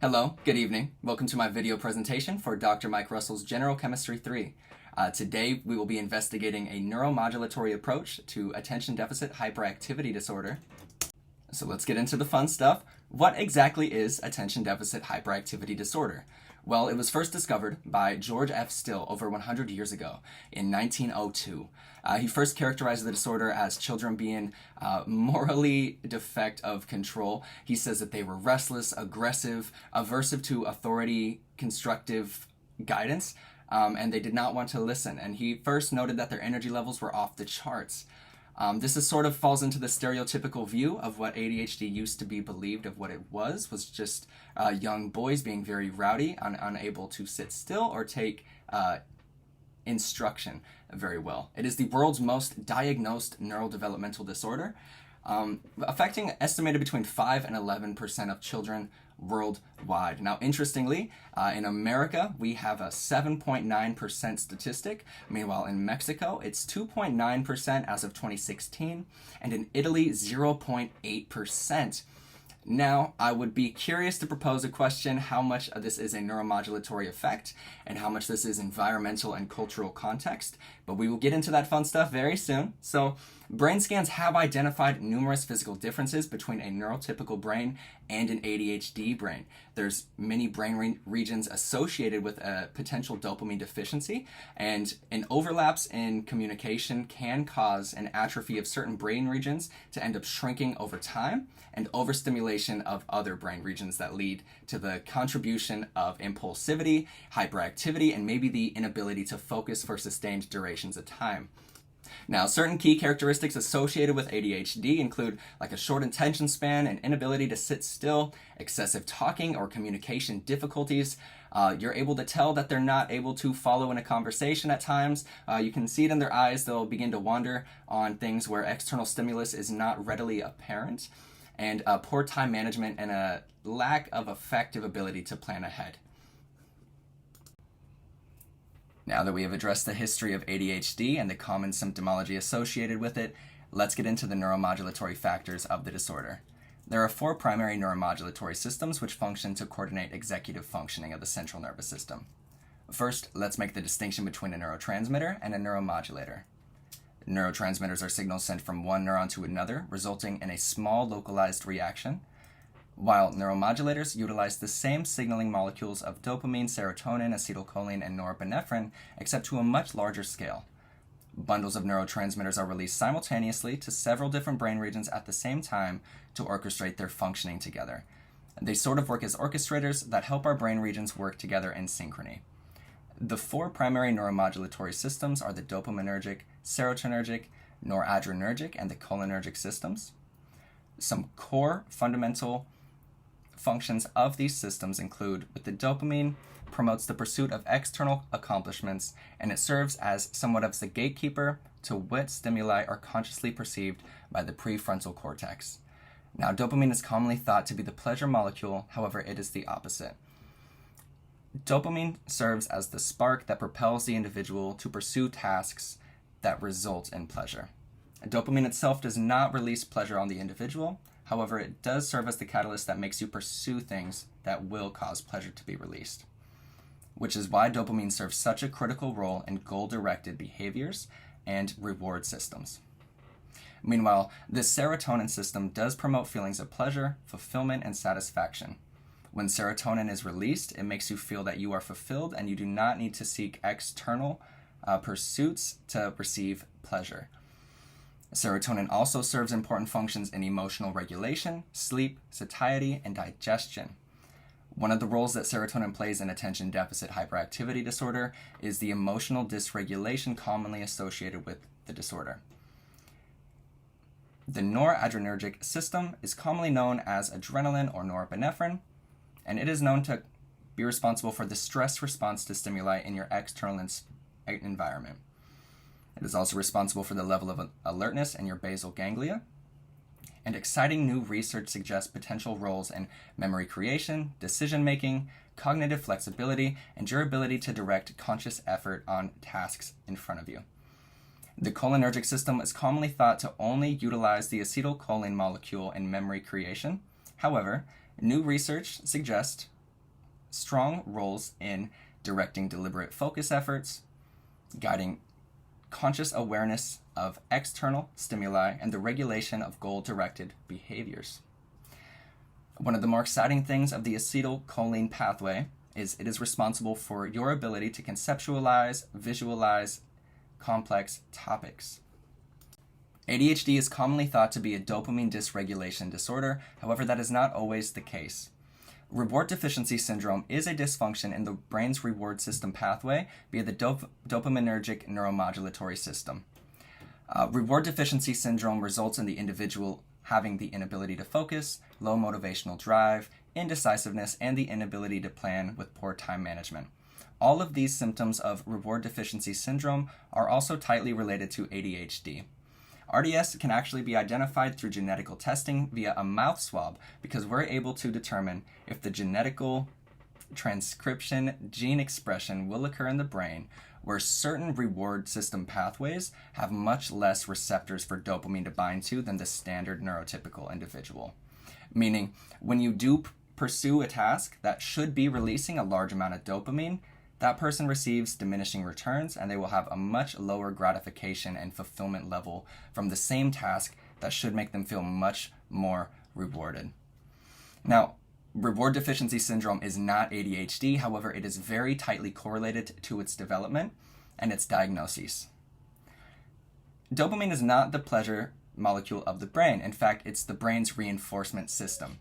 Hello, good evening. Welcome to my video presentation for Dr. Mike Russell's General Chemistry 3. Today we will be investigating a neuromodulatory approach to attention deficit hyperactivity disorder. So let's get into the fun stuff. What exactly is attention deficit hyperactivity disorder? Well, it was first discovered by George F. Still over 100 years ago in 1902. He first characterized the disorder as children being morally defect of control. He says that they were restless, aggressive, aversive to authority, constructive guidance, and they did not want to listen. And he first noted that their energy levels were off the charts. This is sort of falls into the stereotypical view of what ADHD used to be believed of what it was just young boys being very rowdy, unable to sit still or take instruction very well. It is the world's most diagnosed neurodevelopmental disorder, affecting estimated between 5 and 11% of children worldwide. Now, interestingly, in America, we have a 7.9% statistic. Meanwhile, in Mexico, it's 2.9% as of 2016, and in Italy, 0.8%. Now, I would be curious to propose a question: how much of this is a neuromodulatory effect and how much this is environmental and cultural context? But we will get into that fun stuff very soon. So, brain scans have identified numerous physical differences between a neurotypical brain and an ADHD brain. There's many brain regions associated with a potential dopamine deficiency, and an overlaps in communication can cause an atrophy of certain brain regions to end up shrinking over time, and overstimulation of other brain regions that lead to the contribution of impulsivity, hyperactivity, and maybe the inability to focus for sustained durations of time. Now, certain key characteristics associated with ADHD include like a short attention span, an inability to sit still, excessive talking or communication difficulties. You're able to tell that they're not able to follow in a conversation at times. You can see it in their eyes. They'll begin to wander on things where external stimulus is not readily apparent, and poor time management and a lack of effective ability to plan ahead. Now that we have addressed the history of ADHD and the common symptomology associated with it, let's get into the neuromodulatory factors of the disorder. There are 4 primary neuromodulatory systems which function to coordinate executive functioning of the central nervous system. First, let's make the distinction between a neurotransmitter and a neuromodulator. Neurotransmitters are signals sent from one neuron to another, resulting in a small localized reaction, while neuromodulators utilize the same signaling molecules of dopamine, serotonin, acetylcholine, and norepinephrine, except to a much larger scale. Bundles of neurotransmitters are released simultaneously to several different brain regions at the same time to orchestrate their functioning together. They sort of work as orchestrators that help our brain regions work together in synchrony. The 4 primary neuromodulatory systems are the dopaminergic, serotonergic, noradrenergic, and the cholinergic systems. Some core fundamental functions of these systems include: with the dopamine, promotes the pursuit of external accomplishments, and it serves as somewhat of the gatekeeper to what stimuli are consciously perceived by the prefrontal cortex. Now, dopamine is commonly thought to be the pleasure molecule, however, it is the opposite. Dopamine serves as the spark that propels the individual to pursue tasks that result in pleasure. Dopamine itself does not release pleasure on the individual. However, it does serve as the catalyst that makes you pursue things that will cause pleasure to be released, which is why dopamine serves such a critical role in goal-directed behaviors and reward systems. Meanwhile, the serotonin system does promote feelings of pleasure, fulfillment, and satisfaction. When serotonin is released, it makes you feel that you are fulfilled and you do not need to seek external pursuits to receive pleasure. Serotonin also serves important functions in emotional regulation, sleep, satiety, and digestion. One of the roles that serotonin plays in attention deficit hyperactivity disorder is the emotional dysregulation commonly associated with the disorder. The noradrenergic system is commonly known as adrenaline or norepinephrine, and it is known to be responsible for the stress response to stimuli in your external environment. It is also responsible for the level of alertness in your basal ganglia. And exciting new research suggests potential roles in memory creation, decision-making, cognitive flexibility, and your ability to direct conscious effort on tasks in front of you. The cholinergic system is commonly thought to only utilize the acetylcholine molecule in memory creation. However, new research suggests strong roles in directing deliberate focus efforts, guiding conscious awareness of external stimuli, and the regulation of goal-directed behaviors. One of the more exciting things of the acetylcholine pathway is it is responsible for your ability to conceptualize, visualize complex topics. ADHD is commonly thought to be a dopamine dysregulation disorder. However, that is not always the case. Reward deficiency syndrome is a dysfunction in the brain's reward system pathway via the dopaminergic neuromodulatory system. Reward deficiency syndrome results in the individual having the inability to focus, low motivational drive, indecisiveness, and the inability to plan with poor time management. All of these symptoms of reward deficiency syndrome are also tightly related to ADHD. RDS can actually be identified through genetical testing via a mouth swab because we're able to determine if the genetical transcription gene expression will occur in the brain where certain reward system pathways have much less receptors for dopamine to bind to than the standard neurotypical individual. Meaning, when you do pursue a task that should be releasing a large amount of dopamine, that person receives diminishing returns and they will have a much lower gratification and fulfillment level from the same task that should make them feel much more rewarded. Now, reward deficiency syndrome is not ADHD, however, it is very tightly correlated to its development and its diagnosis. Dopamine is not the pleasure molecule of the brain. In fact, it's the brain's reinforcement system.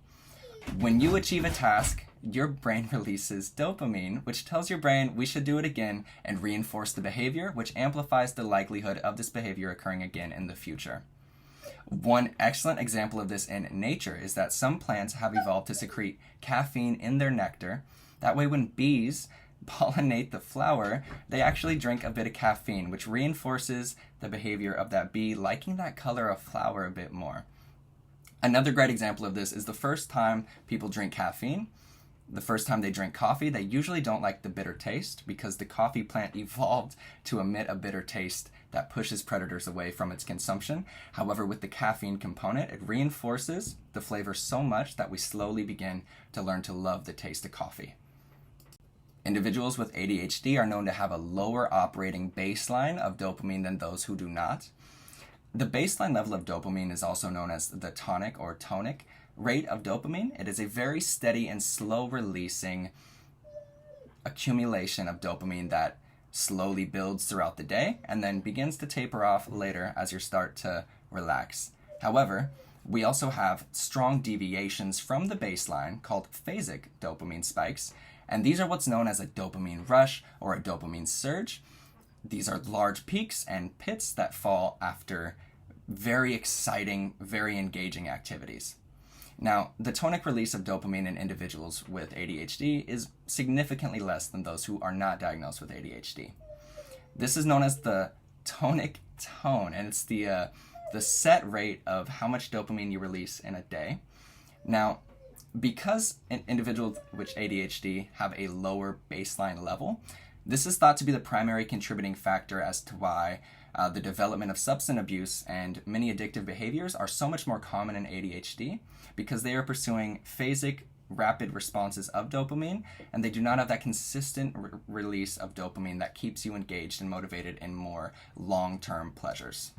When you achieve a task, your brain releases dopamine, which tells your brain we should do it again and reinforce the behavior, which amplifies the likelihood of this behavior occurring again in the future. One excellent example of this in nature is that some plants have evolved to secrete caffeine in their nectar. That way when bees pollinate the flower, they actually drink a bit of caffeine, which reinforces the behavior of that bee liking that color of flower a bit more. Another great example of this is the first time people drink caffeine, the first time they drink coffee, they usually don't like the bitter taste because the coffee plant evolved to emit a bitter taste that pushes predators away from its consumption. However, with the caffeine component, it reinforces the flavor so much that we slowly begin to learn to love the taste of coffee. Individuals with ADHD are known to have a lower operating baseline of dopamine than those who do not. The baseline level of dopamine is also known as the tonic or tonic rate of dopamine. It is a very steady and slow releasing accumulation of dopamine that slowly builds throughout the day and then begins to taper off later as you start to relax. However, we also have strong deviations from the baseline called phasic dopamine spikes, and these are what's known as a dopamine rush or a dopamine surge. These are large peaks and pits that fall after very exciting, very engaging activities. Now, the tonic release of dopamine in individuals with ADHD is significantly less than those who are not diagnosed with ADHD. This is known as the tonic tone, and it's the set rate of how much dopamine you release in a day. Now, because individuals with ADHD have a lower baseline level, this is thought to be the primary contributing factor as to why the development of substance abuse and many addictive behaviors are so much more common in ADHD because they are pursuing phasic, rapid responses of dopamine, and they do not have that consistent release of dopamine that keeps you engaged and motivated in more long-term pleasures.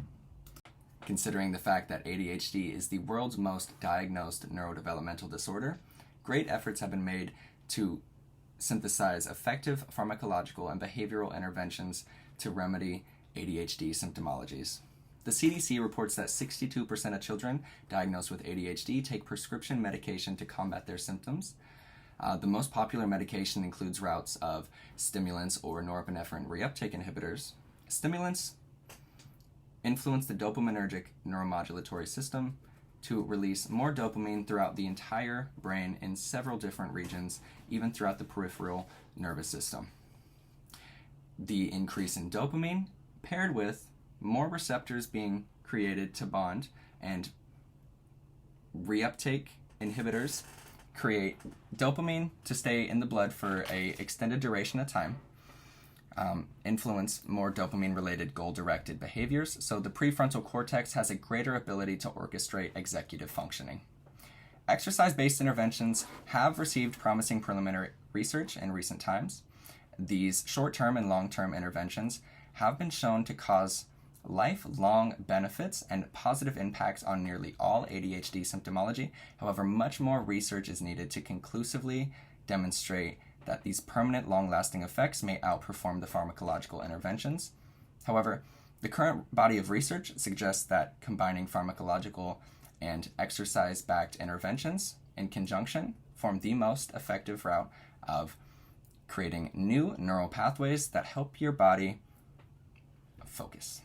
Considering the fact that ADHD is the world's most diagnosed neurodevelopmental disorder, great efforts have been made to synthesize effective pharmacological and behavioral interventions to remedy ADHD symptomologies. The CDC reports that 62% of children diagnosed with ADHD take prescription medication to combat their symptoms. The most popular medication includes routes of stimulants or norepinephrine reuptake inhibitors. Stimulants influence the dopaminergic neuromodulatory system to release more dopamine throughout the entire brain in several different regions, even throughout the peripheral nervous system. The increase in dopamine paired with more receptors being created to bond and reuptake inhibitors create dopamine to stay in the blood for an extended duration of time, influence more dopamine-related goal-directed behaviors, so the prefrontal cortex has a greater ability to orchestrate executive functioning. Exercise-based interventions have received promising preliminary research in recent times. These short-term and long-term interventions have been shown to cause lifelong benefits and positive impacts on nearly all ADHD symptomology. However, much more research is needed to conclusively demonstrate that these permanent, long-lasting effects may outperform the pharmacological interventions. However, the current body of research suggests that combining pharmacological and exercise-backed interventions in conjunction form the most effective route of creating new neural pathways that help your body focus.